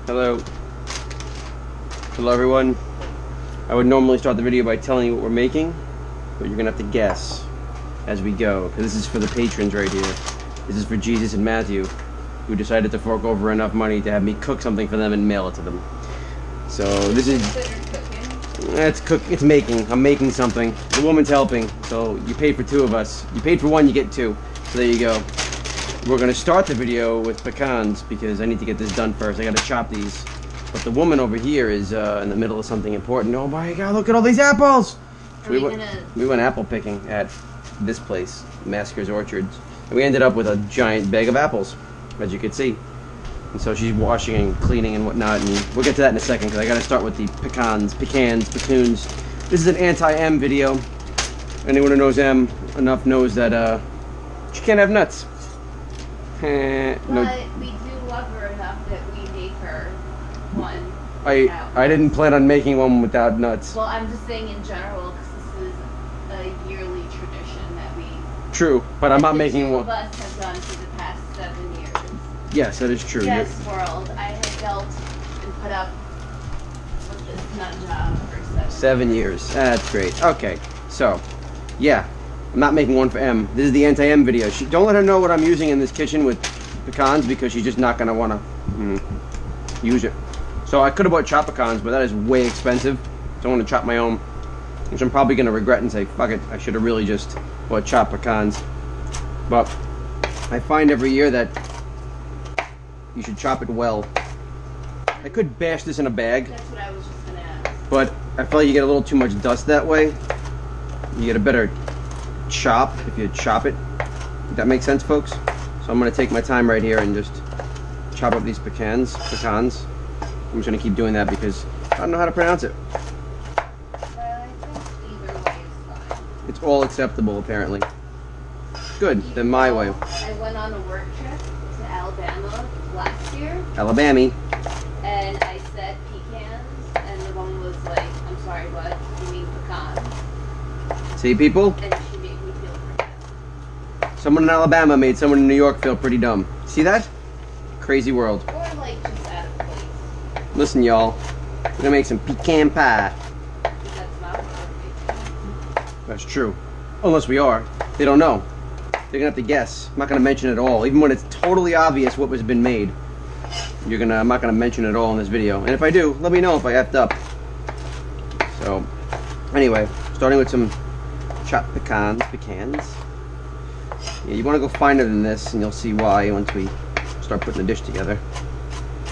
Hello. Hello everyone. I would normally start the video by telling you what we're making, but you're gonna have to guess as we go, because this is for the patrons right here. This is for Jesus and Matthew, who decided to fork over enough money to have me cook something for them and mail it to them. So this is it's making. I'm making something. The woman's helping, so you paid for two of us. You paid for one, you get two. So there you go. We're gonna start the video with pecans because I need to get this done first. I gotta chop these. But the woman over here is in the middle of something important. Oh my God! Look at all these apples. We went apple picking at this place, Masker's Orchards, and we ended up with a giant bag of apples, as you can see. And so she's washing and cleaning and whatnot, and we'll get to that in a second because I gotta start with the pecans. This is an anti-M video. Anyone who knows M enough knows that she can't have nuts. But we do love her enough that we make her one. I didn't plan on making one without nuts. Well, I'm just saying in general because this is a yearly tradition that we. True, but I'm not making one. Two of us have done for the past 7 years. Yes, that is true. Yes, world. I have dealt and put up with this nut job for 7 years. That's great. Okay, so yeah, I'm not making one for M. This is the anti-M video. Don't let her know what I'm using in this kitchen with pecans because she's just not gonna wanna use it. So I could have bought chopped pecans, but that is way expensive. So I want to chop my own, which I'm probably gonna regret and say, fuck it, I should have really just bought chopped pecans. But I find every year that you should chop it well. I could bash this in a bag. That's what I was just gonna ask. But I feel like you get a little too much dust that way. You get a better chop if you chop it. Does that make sense, folks? So I'm gonna take my time right here and just chop up these pecans. I'm just gonna keep doing that because I don't know how to pronounce it. I think either way is fine. It's all acceptable apparently. Good, then my way. I went on a work trip to Alabama last year. Alabama. And I said pecans, and the woman was like, I'm sorry, what? You mean pecans? See, people? And she made me feel pretty dumb. Someone in Alabama made someone in New York feel pretty dumb. See that? Crazy world. Or like just out of place. Listen, y'all. We're gonna make some pecan pie. That's not what I'm. That's true. Unless we are. They don't know. They're gonna have to guess. I'm not gonna mention it at all. Even when it's totally obvious what was been made. I'm not gonna mention it at all in this video. And if I do, let me know if I effed up. So, anyway, starting with some chopped pecans. Yeah, you wanna go finer than this, and you'll see why once we start putting the dish together.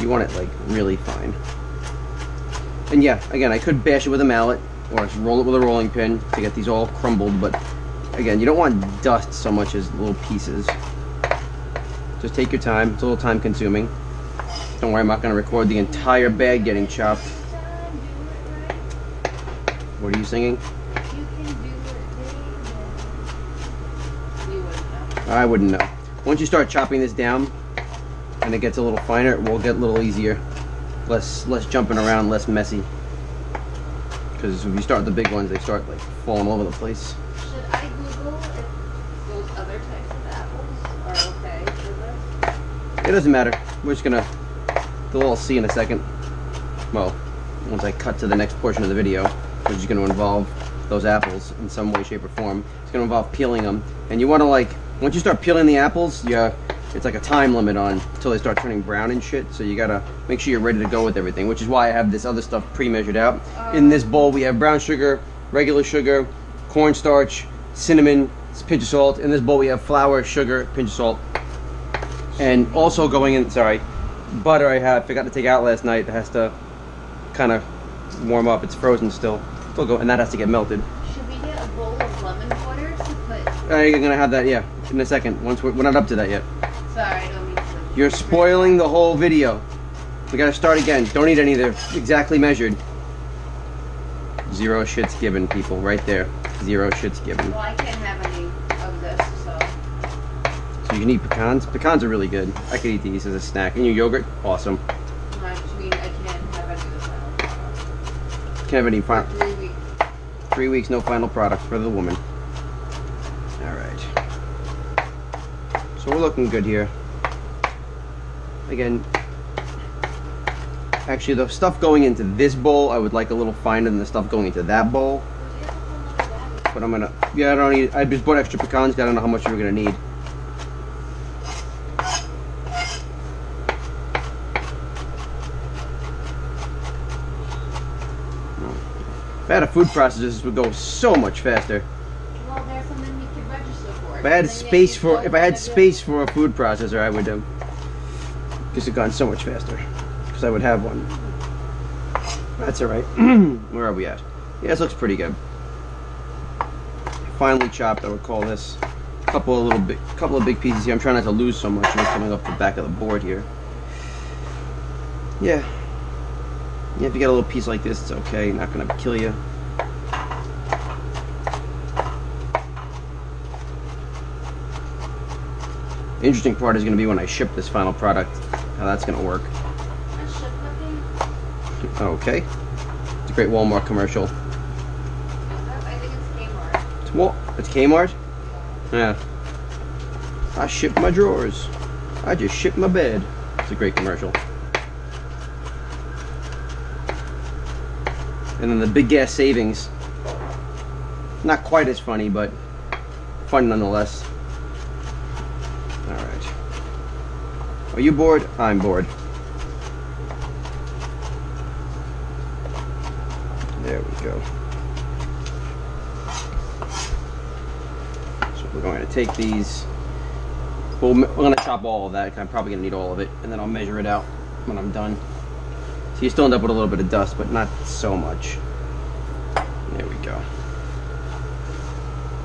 You want it like really fine. And yeah, again, I could bash it with a mallet or just roll it with a rolling pin to get these all crumbled, but again, you don't want dust so much as little pieces. Just take your time. It's a little time consuming. Don't worry, I'm not going to record the entire bag getting chopped. What are you singing? I wouldn't know. Once you start chopping this down and it gets a little finer, it will get a little easier. Less jumping around, less messy. Because if you start with the big ones, they start like falling all over the place. Should I Google if those other types of apples are okay for this? It doesn't matter. We're just gonna, they'll all see in a second. Well, once I cut to the next portion of the video, which is gonna involve those apples in some way, shape, or form. It's gonna involve peeling them. And you wanna like, once you start peeling the apples, it's like a time limit on until they start turning brown and shit. So you gotta make sure you're ready to go with everything, which is why I have this other stuff pre-measured out. In this bowl, we have brown sugar, regular sugar, cornstarch, cinnamon, pinch of salt. In this bowl, we have flour, sugar, pinch of salt. And also going in, butter I forgot to take out last night. It has to kind of warm up. It's frozen still. And that has to get melted. Should we get a bowl of lemon water to put? You're gonna have that, yeah, in a second. Once we're not up to that yet. Sorry, I don't mean to. You're spoiling the whole video. We gotta start again. Don't eat any. They're exactly measured. 0 shits given, people. Right there. 0 shits given. Well, I can't have any of this, so. So you can eat pecans. Pecans are really good. I could eat these as a snack. And your yogurt, awesome. I can't have any of the final product. Can't have any final. 3 weeks. 3 weeks, no final product for the woman. All right. So we're looking good here. Again, Actually, the stuff going into this bowl, I would like a little finer than the stuff going into that bowl. But I'm gonna, yeah, I don't need, I just bought extra pecans, 'cause I don't know how much we're gonna need. If I had a food processor, this would go so much faster. Well, there's something you could register for. If I had space for, if I had space for a food processor, I would have just have gone so much faster. Because I would have one. That's alright. Where are we at? Yeah, this looks pretty good. Finely chopped, I would call this. Couple of big pieces here. I'm trying not to lose so much. It's coming off the back of the board here. Yeah. Yeah, if you get a little piece like this, it's okay. Not gonna kill you. The interesting part is going to be when I ship this final product, how that's going to work. Okay. It's a great Walmart commercial. I think it's Kmart. It's Kmart? Yeah. I ship my drawers. I just ship my bed. It's a great commercial. And then the big gas savings. Not quite as funny, but fun nonetheless. Alright. Are you bored? I'm bored. There we go. So we're going to take these. Well, we're going to chop all of that. I'm probably going to need all of it. And then I'll measure it out when I'm done. So you still end up with a little bit of dust, but not so much. There we go.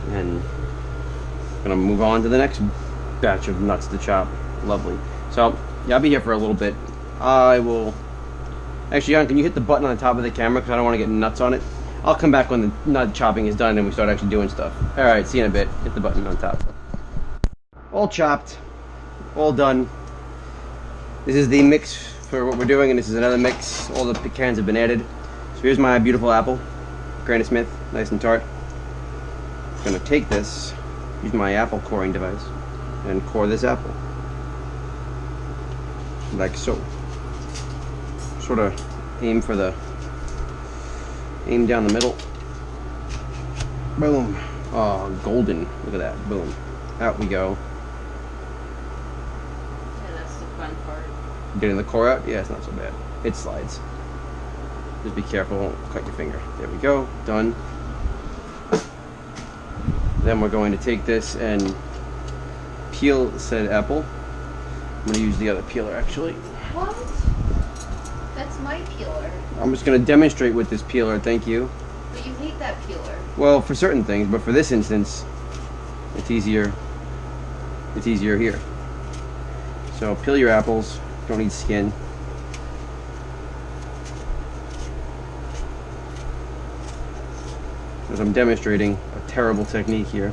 And I'm going to move on to the next batch of nuts to chop. Lovely. So, yeah, I'll be here for a little bit. I will... Actually, Jan, can you hit the button on the top of the camera because I don't want to get nuts on it? I'll come back when the nut chopping is done and we start actually doing stuff. Alright, see you in a bit. Hit the button on top. All chopped. All done. This is the mix for what we're doing, and this is another mix. All the pecans have been added. So here's my beautiful apple. Granny Smith. Nice and tart. I'm going to take this, use my apple coring device, and core this apple. Like so. Sort of aim down the middle. Boom. Oh, golden. Look at that. Boom. Out we go. Yeah, that's the fun part. Getting the core out? Yeah, it's not so bad. It slides. Just be careful, don't cut your finger. There we go. Done. Then we're going to take this and peel said apple. I'm going to use the other peeler actually. What? That's my peeler. I'm just going to demonstrate with this peeler, thank you. But you hate that peeler. Well, for certain things, but for this instance, it's easier. It's easier here. So peel your apples. Don't need skin. As I'm demonstrating a terrible technique here.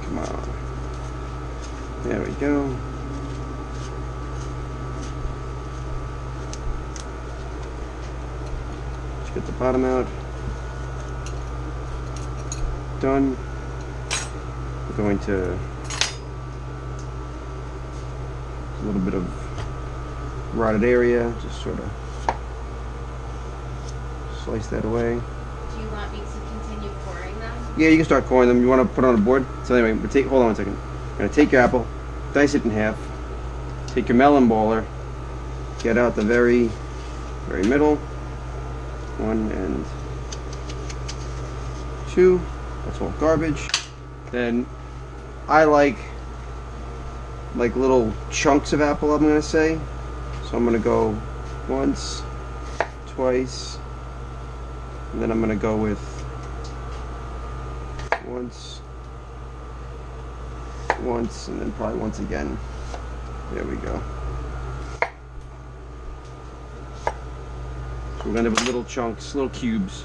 Come on. There we go. Let's get the bottom out. Done. We're going to a little bit of rotted area, just sort of slice that away. Do you want me to continue pouring them? Yeah, you can start coring them. You want to put it on a board? So anyway, hold on one second. You're going to take your apple, dice it in half, take your melon baller, get out the very middle, 1 and 2, that's all garbage. Then I like little chunks of apple, I'm going to say. So I'm going to go once, twice, and then I'm going to go with once, and then probably once again. There we go. So we're going to have little chunks, little cubes,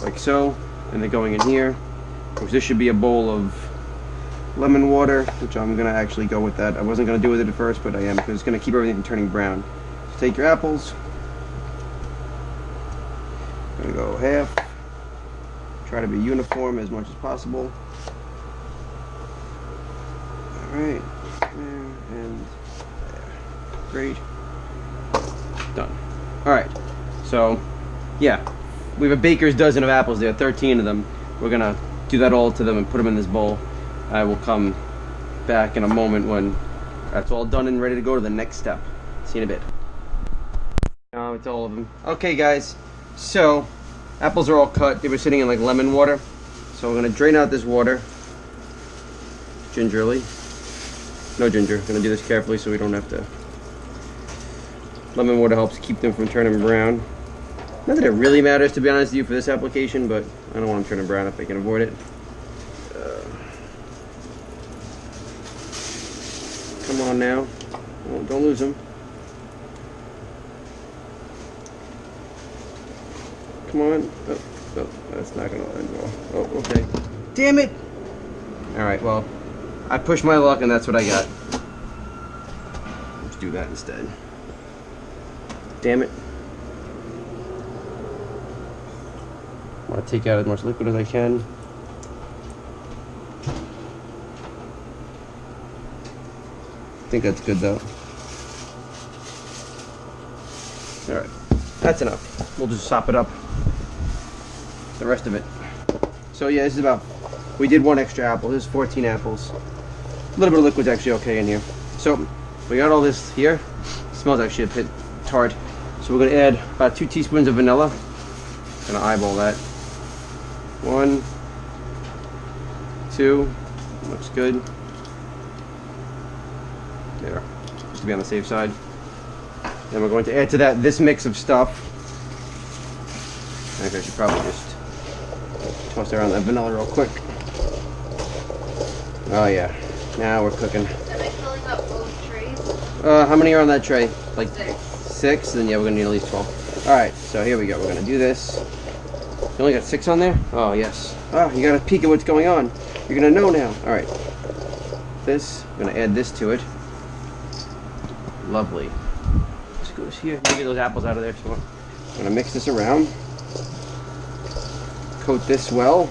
like so, and they're going in here. Of course, this should be a bowl of lemon water, which I'm going to actually go with that. I wasn't going to do with it at first, but I am, because it's going to keep everything from turning brown. So take your apples, Gonna go half. Try to be uniform as much as possible. Alright. And there. Great. Done. Alright. So, yeah. We have a baker's dozen of apples there, 13 of them. We're gonna do that all to them and put them in this bowl. I will come back in a moment when that's all done and ready to go to the next step. See you in a bit. No, it's all of them. Okay, guys. So, apples are all cut. They were sitting in like lemon water. So we're gonna drain out this water gingerly. No ginger. I'm gonna do this carefully so we don't have to. Lemon water helps keep them from turning brown. Not that it really matters, to be honest with you, for this application, but I don't want them turning brown if I can avoid it. Come on now. Oh, don't lose them. Come on. Oh, that's not gonna end well. Oh, okay. Damn it! Alright, well, I pushed my luck and that's what I got. Let's do that instead. Damn it. I want to take out as much liquid as I can. I think that's good though. Alright, that's enough. We'll just sop it up. The rest of it. So yeah, this is about, we did one extra apple. This is 14 apples. A little bit of liquid's actually okay in here. So we got all this here. It smells actually a bit tart. So we're going to add about 2 teaspoons of vanilla. Gonna eyeball that. 1, 2, looks good. There, just to be on the safe side. Then we're going to add to that this mix of stuff. I think I should probably just toss around that vanilla real quick. Oh yeah, now we're cooking. Am I filling up both trays? How many are on that tray? Like 6. 6? Then yeah, we're gonna need at least 12. Alright, so here we go. We're gonna do this. You only got 6 on there? Oh yes. Oh, you got a peek at what's going on. You're gonna know now. Alright. This, I'm gonna add this to it. Lovely. This goes here. Let me get those apples out of there. So I'm gonna mix this around. Coat this well.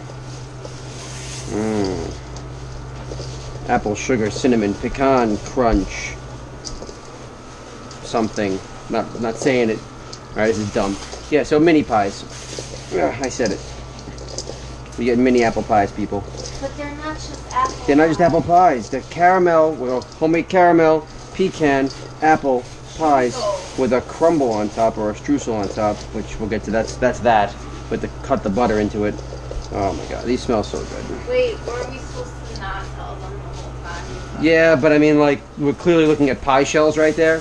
Apple, sugar, cinnamon, pecan crunch. Something. Not saying it. Alright, this is dumb. Yeah, so mini pies. I said it. We get mini apple pies, people. But they're not just apple They're not just apple pies. They're caramel, well, homemade caramel, pecan, apple pies with a crumble on top or a streusel on top, which we'll get to. That's that. With the cut the butter into it. Oh my god, these smell so good. Wait, were we supposed to not tell them the whole time? Yeah, but I mean, like, we're clearly looking at pie shells right there.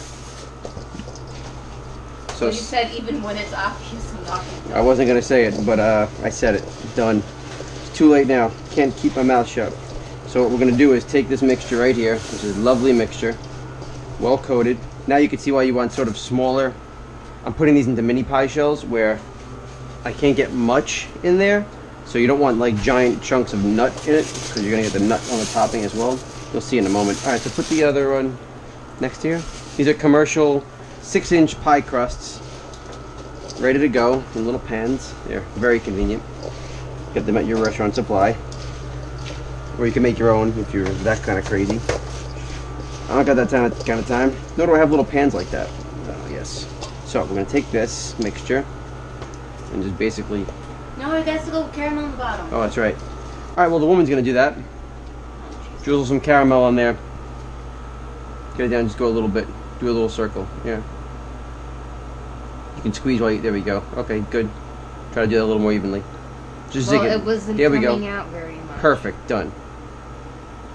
So you said even when it's obvious, I'm not going to. I wasn't gonna say it, but I said it. Done. It's too late now. Can't keep my mouth shut. So what we're gonna do is take this mixture right here. This is a lovely mixture, well coated. Now you can see why you want sort of smaller. I'm putting these into mini pie shells where I can't get much in there. So you don't want like giant chunks of nut in it because you're gonna get the nut on the topping as well. You'll see in a moment. All right, so put the other one next here. These are commercial 6-inch pie crusts, ready to go in little pans. They're very convenient. Get them at your restaurant supply, or you can make your own if you're that kind of crazy. I don't got that kind of time. Nor do I have little pans like that. Yes. So we're gonna take this mixture and just basically. No, it has to go caramel on the bottom. Oh, that's right. All right. Well, the woman's gonna do that. Drizzle some caramel on there. Get it down. Just go a little bit. Do a little circle. Yeah. You can squeeze while you. There we go. Okay, good. Try to do that a little more evenly. Just zig it. It wasn't there we coming go. out very much. Perfect. Done.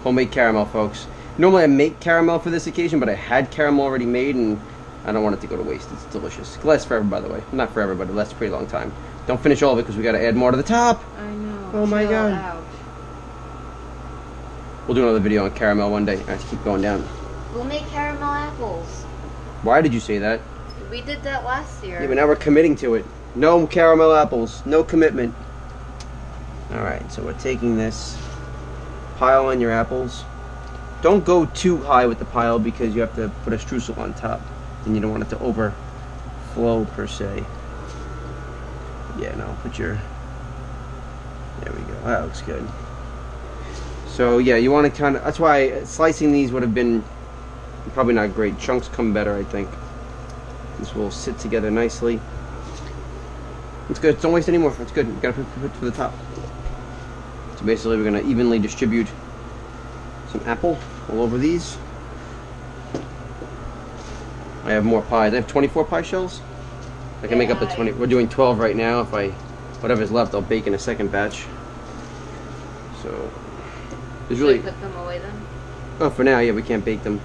Homemade caramel, folks. Normally I make caramel for this occasion, but I had caramel already made, and I don't want it to go to waste. It's delicious. It lasts forever, by the way. Not forever, but it lasts a pretty long time. Don't finish all of it because we got to add more to the top. I know. Oh my god. Out. We'll do another video on caramel one day. I have to keep going down. We'll make caramel apples. Why did you say that? We did that last year. Yeah, but now we're committing to it. No caramel apples. No commitment. Alright, so we're taking this. Pile on your apples. Don't go too high with the pile because you have to put a streusel on top. And you don't want it to overflow per se. Yeah, no, put your... There we go. That looks good. So yeah, you want to kind of... That's why slicing these would have been probably not great. Chunks come better, I think. This will sit together nicely. It's good. Don't waste any more. It's good. You gotta put it to the top. So basically, we're gonna evenly distribute some apple all over these. I have more pies. I have 24 pie shells. I can make up to 20. We're doing 12 right now. If whatever's left, I'll bake in a second batch. So there's really. Should I put them away then? Oh, for now, yeah, we can't bake them.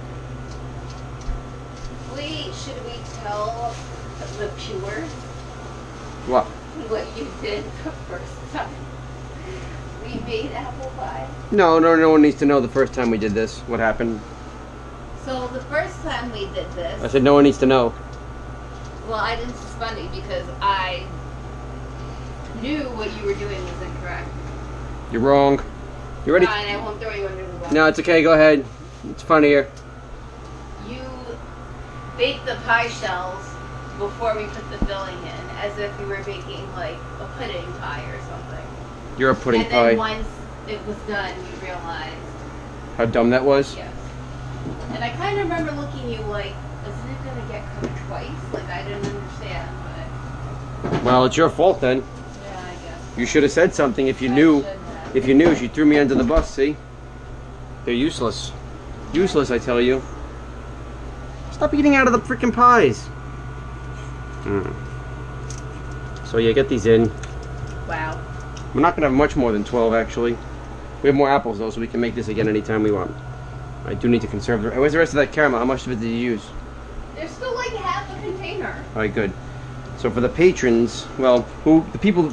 Should we tell the viewers what you did the first time we made apple pie? No one needs to know the first time we did this. What happened? So the first time we did this, I said no one needs to know. well, I didn't. It's funny because I knew what you were doing was incorrect. You're wrong. You ready? Fine, I won't throw you under the bus. No, it's okay. Go ahead. It's funnier. You baked the pie shells before we put the filling in, as if you were baking like a pudding pie or something. You're a pudding and pie. then once it was done, you realized. How dumb that was? Yes. And I kind of remember looking at you like, isn't it going to get cooked twice? Like, I didn't understand, but... Well, it's your fault then. Yeah, I guess. You should have said something if you knew. If you knew, she threw me under the bus, see? They're useless. Useless, I tell you. Stop eating out of the freaking pies. So yeah, get these in. Wow. We're not going to have much more than 12, actually. We have more apples, though, so we can make this again anytime we want. I do need to conserve the... Where's the rest of that caramel? How much of it did you use? There's still like half a container. Alright, good. So for the patrons, well, the people...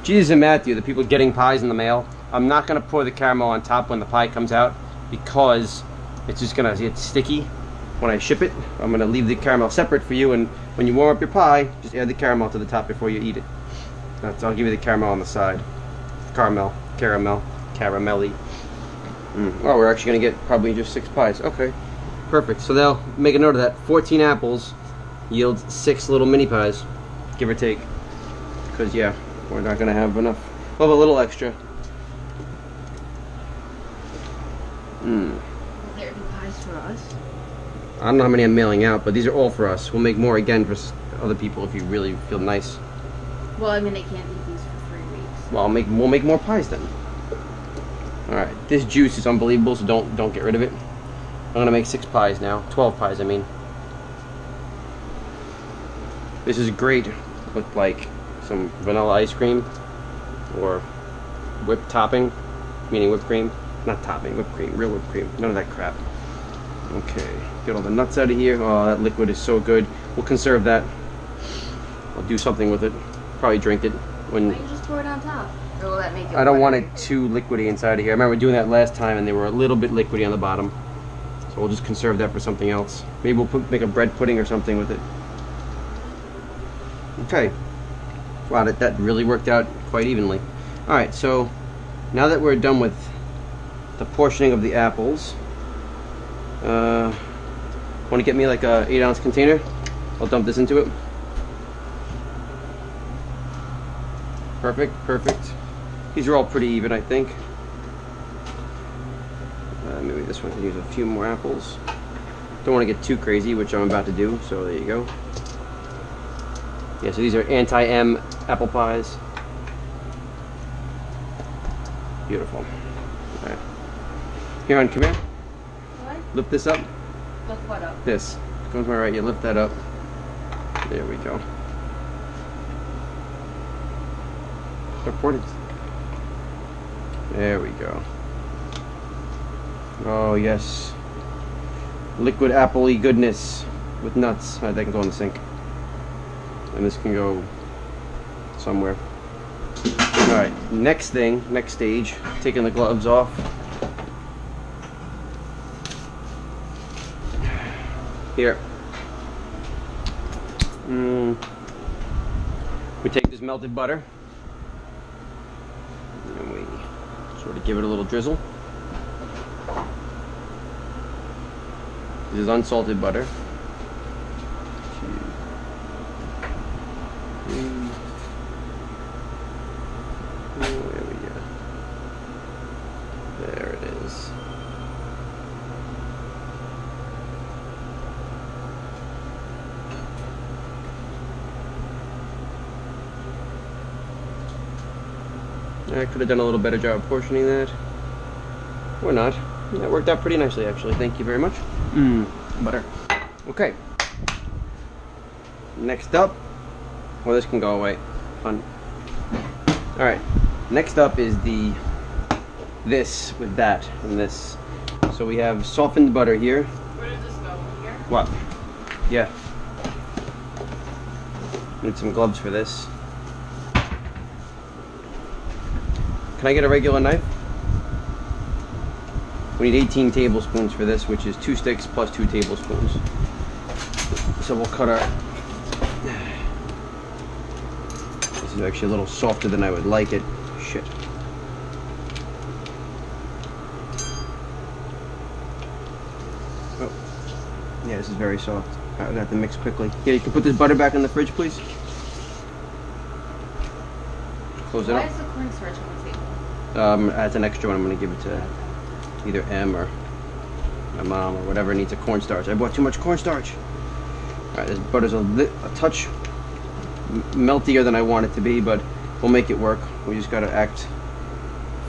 Jesus and Matthew, the people getting pies in the mail, I'm not going to pour the caramel on top when the pie comes out because it's just going to get sticky when I ship it. I'm going to leave the caramel separate for you, and when you warm up your pie, just add the caramel to the top before you eat it. I'll give you the caramel on the side. Caramelly. Oh, we're actually going to get probably just 6 pies. Okay, perfect. So they'll make a note of that. 14 apples yield 6 little mini pies, give or take. Because, yeah, we're not going to have enough. We'll have a little extra. Will there be pies for us? I don't know how many I'm mailing out, but these are all for us. We'll make more again for other people if you really feel nice. Well, I mean, they can't eat these for 3 weeks. Well, we'll make more pies then. All right, this juice is unbelievable, so don't get rid of it. I'm gonna make 6 pies now, 12 pies, I mean. This is great with like some vanilla ice cream or whipped topping, meaning whipped cream, not topping, whipped cream, real whipped cream, none of that crap. Okay, get all the nuts out of here. Oh, that liquid is so good. We'll conserve that. I'll do something with it. Probably drink it when. Why don't you just pour it on top? Or will that make it I don't want watery? it too liquidy inside of here. I remember doing that last time and they were a little bit liquidy on the bottom. So we'll just conserve that for something else. Maybe we'll make a bread pudding or something with it. Okay. Wow, that really worked out quite evenly. Alright, so now that we're done with the portioning of the apples, want to get me like a 8-ounce container? I'll dump this into it. Perfect, perfect. These are all pretty even, I think. Maybe this one can use a few more apples. Don't want to get too crazy, which I'm about to do, so there you go. Yeah, so these are anti-M apple pies. Beautiful. All right. Here, come here. What? Lift this up. Lift what up? This. Go to my right, you lift that up. There we go. Support it. There we go. Oh yes. Liquid apple-y goodness with nuts. Alright, that can go in the sink. And this can go somewhere. Alright, next stage, taking the gloves off. Here. We take this melted butter and we sort of give it a little drizzle. This is unsalted butter. 2, 3, I could have done a little better job portioning that. Or not. That worked out pretty nicely, actually. Thank you very much. Butter. Okay. Next up, well, this can go away. Fun. All right. Next up is this with that and this. So we have softened butter here. Where does this go? Here? What? Yeah. Need some gloves for this. Can I get a regular knife? We need 18 tablespoons for this, which is 2 sticks plus 2 tablespoons. So we'll cut our... This is actually a little softer than I would like it. Shit. Oh. Yeah, this is very soft. I'm gonna have to mix quickly. Yeah, you can put this butter back in the fridge, please. Close it up. Why is the cornstarch on the table? As an extra one, I'm gonna give it to either M or my mom or whatever needs a cornstarch. I bought too much cornstarch. Alright, this butter's a touch meltier than I want it to be, but we'll make it work. We just gotta act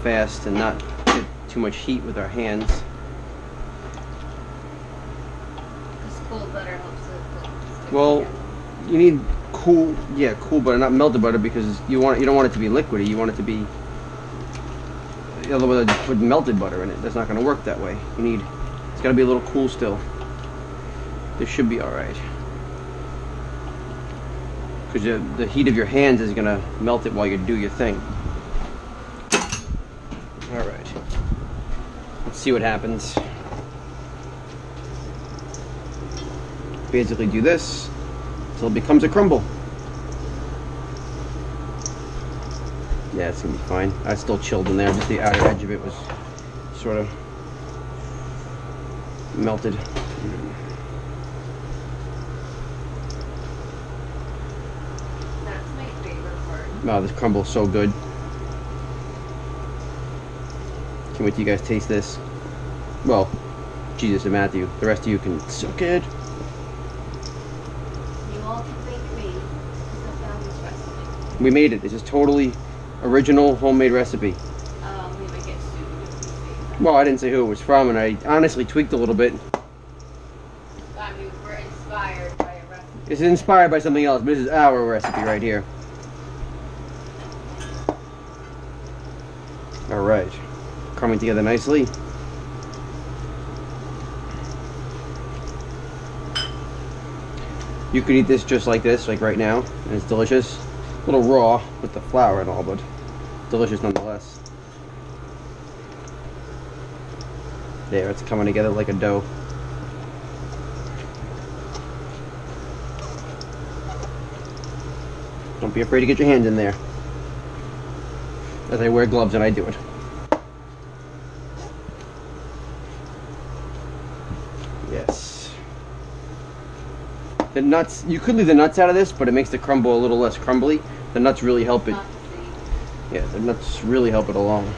fast and not get too much heat with our hands. Because cold butter helps it stick Well, together. you need cool butter, not melted butter, because you don't want it to be liquidy. You want it to be, otherwise I just put melted butter in it. That's not going to work that way. It's got to be a little cool still. This should be all right, because the heat of your hands is going to melt it while you do your thing. All right, let's see what happens. Basically do this until it becomes a crumble. Yeah, it's gonna be fine. I still chilled in there, just the outer edge of it was sort of melted. That's my favorite part. Wow, this crumble is so good. Can't wait till you guys taste this. Well, Jesus and Matthew, the rest of you can suck it. You all can thank me because I found this recipe. We made it. This is totally original homemade recipe. We might get sued if we say that. Well, I didn't say who it was from, and I honestly tweaked a little bit. I mean, we're inspired by a recipe. It's inspired by something else, but this is our recipe right here. All right, coming together nicely. You could eat this just like this, like right now, and it's delicious. A little raw with the flour and all, but delicious nonetheless. There, it's coming together like a dough. Don't be afraid to get your hands in there, as I wear gloves and I do it. Yes. The nuts, you could leave the nuts out of this, but it makes the crumble a little less crumbly. The nuts really help it. Yeah, the nuts really help it along.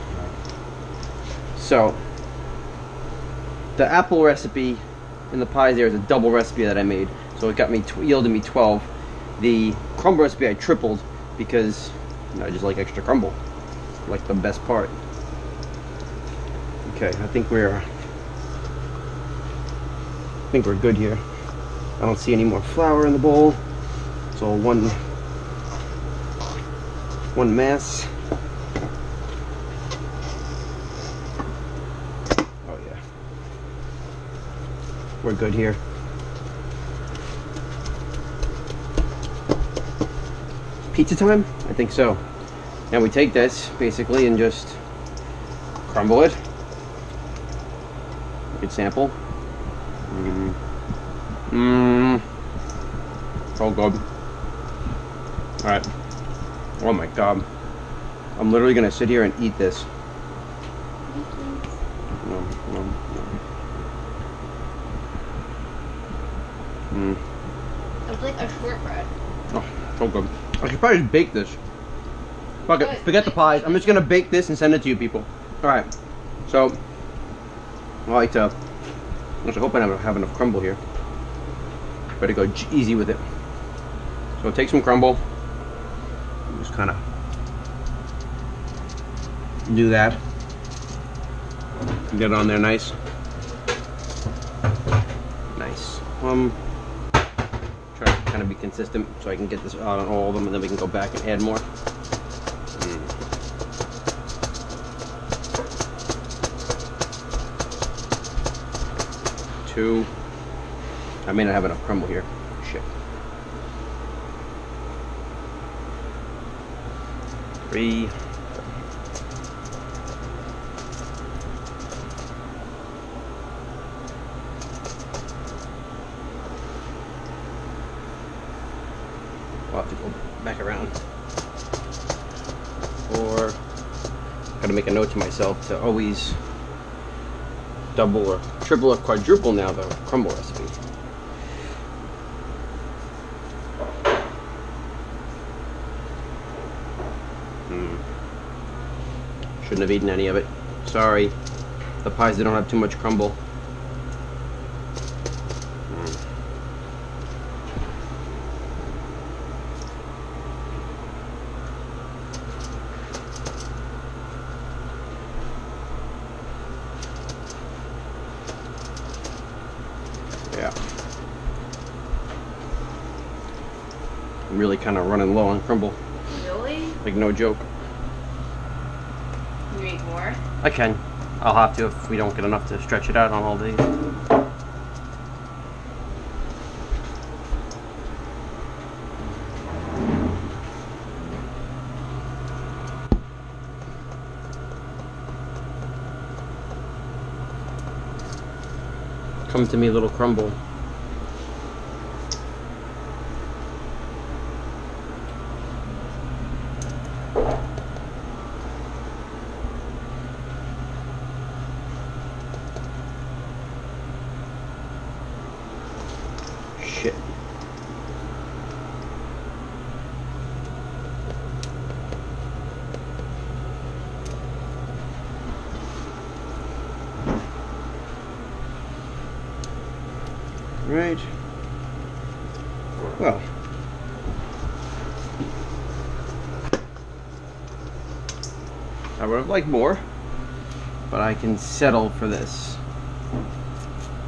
So, the apple recipe in the pies there is a double recipe that I made. So it got me yielded me 12. The crumble recipe I tripled because I just like extra crumble. Like the best part. Okay, I think we're good here. I don't see any more flour in the bowl. It's all one mass. Oh yeah. We're good here. Pizza time? I think so. Now we take this basically and just crumble it. Good sample. So good. Alright. Oh my god. I'm literally gonna sit here and eat this. It's like a shortbread. Oh, so good. I should probably just bake this. Fuck it. Forget the pies. I'm just gonna bake this and send it to you people. Alright. So, I like to... I hope I have enough crumble here. Better go easy with it. So take some crumble. Just kind of Do that. Get it on there nice. Nice. Try to kind of be consistent so I can get this out on all of them, and then we can go back and add more. Two. I may not have enough crumble here. Shit. 3. I'll have to go back around. 4. Gotta make a note to myself to always double or triple or quadruple now the crumble recipe. Shouldn't have eaten any of it. Sorry. The pies, they don't have too much crumble. Yeah. I'm really kind of running low on crumble. Really? Like, no joke. You eat more? I can. I'll have to if we don't get enough to stretch it out on all days. Come to me, little crumble. Shit. Right. Well. I would have liked more, but I can settle for this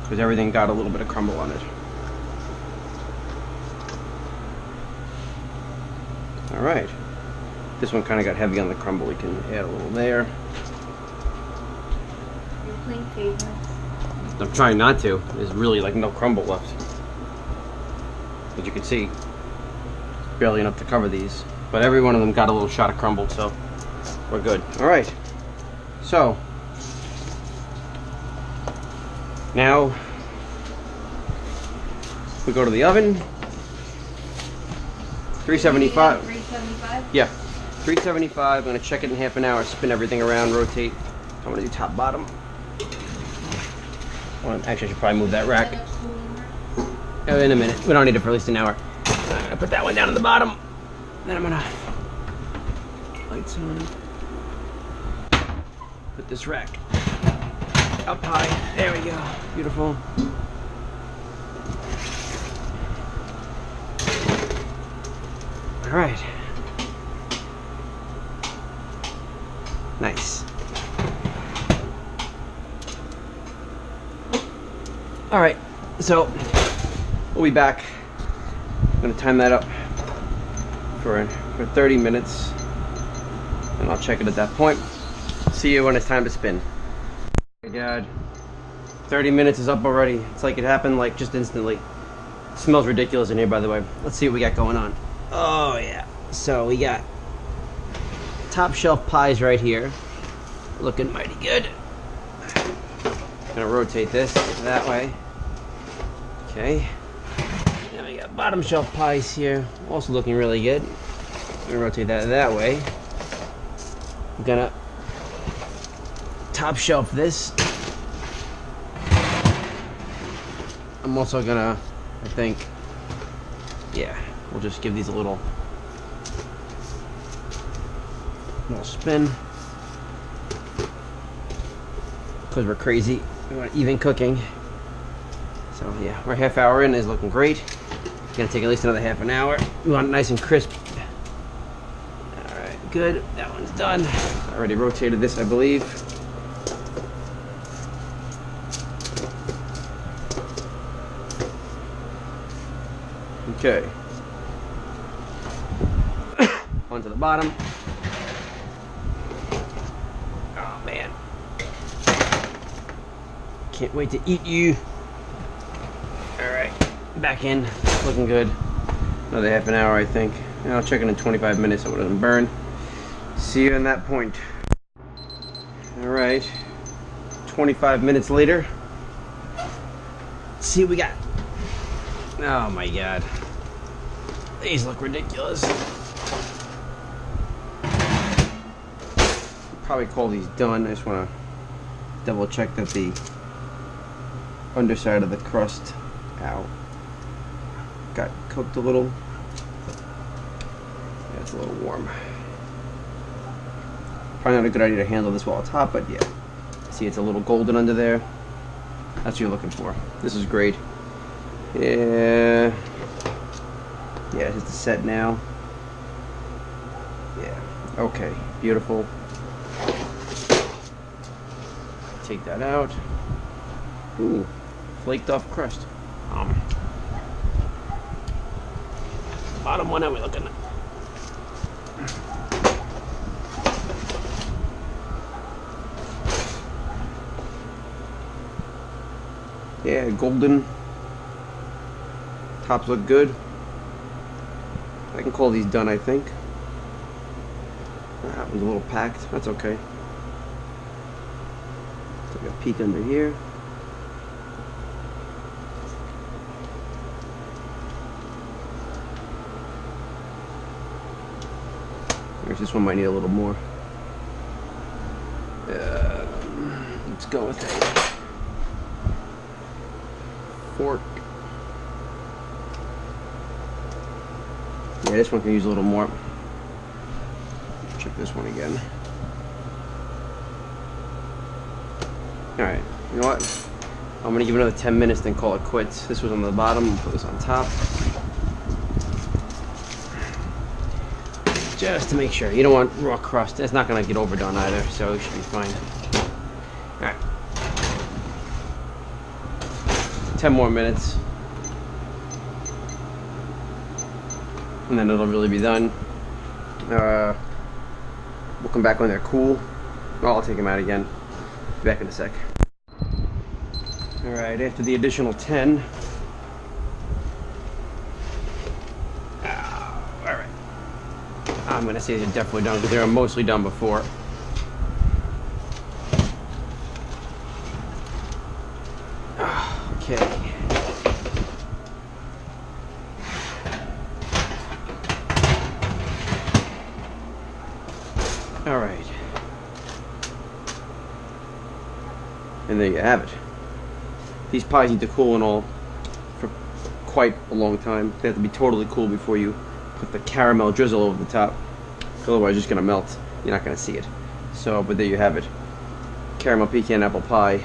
because everything got a little bit of crumble on it. Alright. This one kind of got heavy on the crumble. We can add a little there. You're playing favorites. I'm trying not to. There's really like no crumble left. As you can see, barely enough to cover these. But every one of them got a little shot of crumble, so we're good. Alright. So, now we go to the oven. 375. 375? Yeah, 375. I'm going to check it in half an hour, spin everything around, rotate. I'm going to do top bottom. Well, actually, I should probably move that rack. In a minute. We don't need it for at least an hour. I'm going to put that one down on the bottom. Then I'm going to lights on. Put this rack up high. There we go. Beautiful. All right. Nice. All right. So we'll be back. I'm gonna time that up for 30 minutes, and I'll check it at that point. See you when it's time to spin. Oh my God, 30 minutes is up already. It's like it happened like just instantly. It smells ridiculous in here, by the way. Let's see what we got going on. Oh yeah. So we got top shelf pies right here, looking mighty good. Gonna rotate this that way. Okay. Now we got bottom shelf pies here, also looking really good. Gonna rotate that way. I'm gonna top shelf this. I'm also gonna, I think, yeah, we'll just give these a little spin because we're crazy. We want even cooking. So yeah, we're half hour in. Is looking great. It's gonna take at least another half an hour. We want it nice and crisp. All right, good. That one's done. I already rotated this, I believe. Okay. Onto the bottom. Oh man. Can't wait to eat you. Alright. Back in. Looking good. Another half an hour, I think. I'll check in 25 minutes so it doesn't burn. See you in that point. Alright. 25 minutes later. Let's see what we got. Oh my god. These look ridiculous. Probably call these done. I just want to double check that the underside of the crust got cooked a little. Yeah, it's a little warm. Probably not a good idea to handle this while it's hot, but yeah. See, it's a little golden under there. That's what you're looking for. This is great. Yeah. Yeah, it's just set now. Yeah. Okay. Beautiful. Take that out. Ooh. Flaked off crust. Bottom one, how are we looking at? Yeah, golden. Tops look good. I can call these done, I think. That one's a little packed. That's okay. Take a peek under here. This one might need a little more. Let's go with a fork. Yeah, this one can use a little more. Check this one again. Alright, you know what? I'm gonna give it another 10 minutes, then call it quits. This was on the bottom, we'll put this on top. Just to make sure. You don't want raw crust. It's not going to get overdone either, so it should be fine. Alright. 10 more minutes. And then it'll really be done. We'll come back when they're cool. Well, I'll take them out again. Be back in a sec. Alright, after the additional 10. I'm going to say they're definitely done because they were mostly done before. Okay. Alright. And there you have it. These pies need to cool and all for quite a long time. They have to be totally cool before you put the caramel drizzle over the top. Otherwise, it's just gonna melt. You're not gonna see it. So, but there you have it. Caramel pecan apple pie.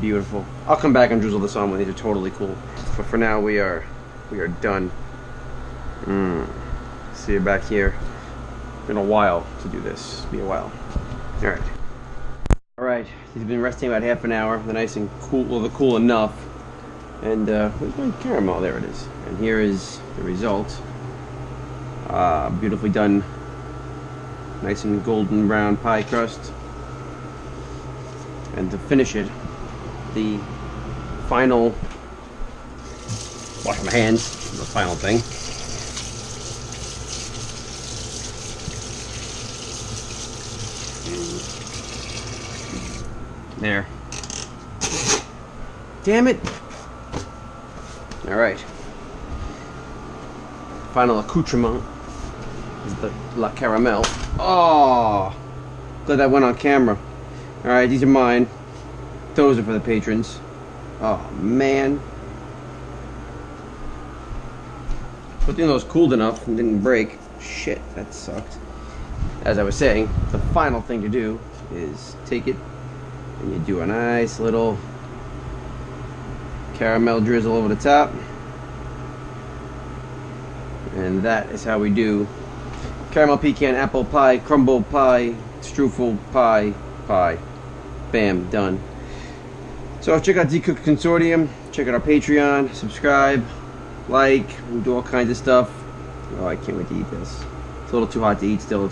Beautiful. I'll come back and drizzle this on when these are totally cool. But for now, we are done. See you back here in a while to do this. Be a while. All right. All right. These have been resting about half an hour. They're nice and cool. Well, they're cool enough. And where's my caramel? There it is. And here is the result. Beautifully done, nice and golden brown pie crust. And to finish it, the final, wash my hands, the final thing. There. Damn it! Alright. Final accoutrement is the La Caramel. Oh! Glad that went on camera. Alright, these are mine. Those are for the patrons. Oh, man. Good thing those cooled enough and didn't break. Shit, that sucked. As I was saying, the final thing to do is take it and you do a nice little caramel drizzle over the top. And that is how we do Caramel pecan, apple pie, crumble pie, strufel pie, pie. Bam, done. So check out D Cook Consortium, check out our Patreon, subscribe, like, we do all kinds of stuff. Oh, I can't wait to eat this. It's a little too hot to eat still. I'll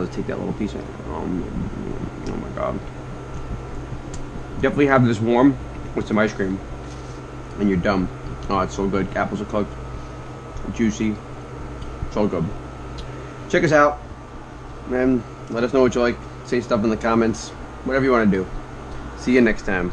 just take that little piece. Oh my god. Definitely have this warm with some ice cream. And you're done. Oh, it's so good. Apples are cooked. Juicy. So good. Check us out. And let us know what you like. Say stuff in the comments. Whatever you want to do. See you next time.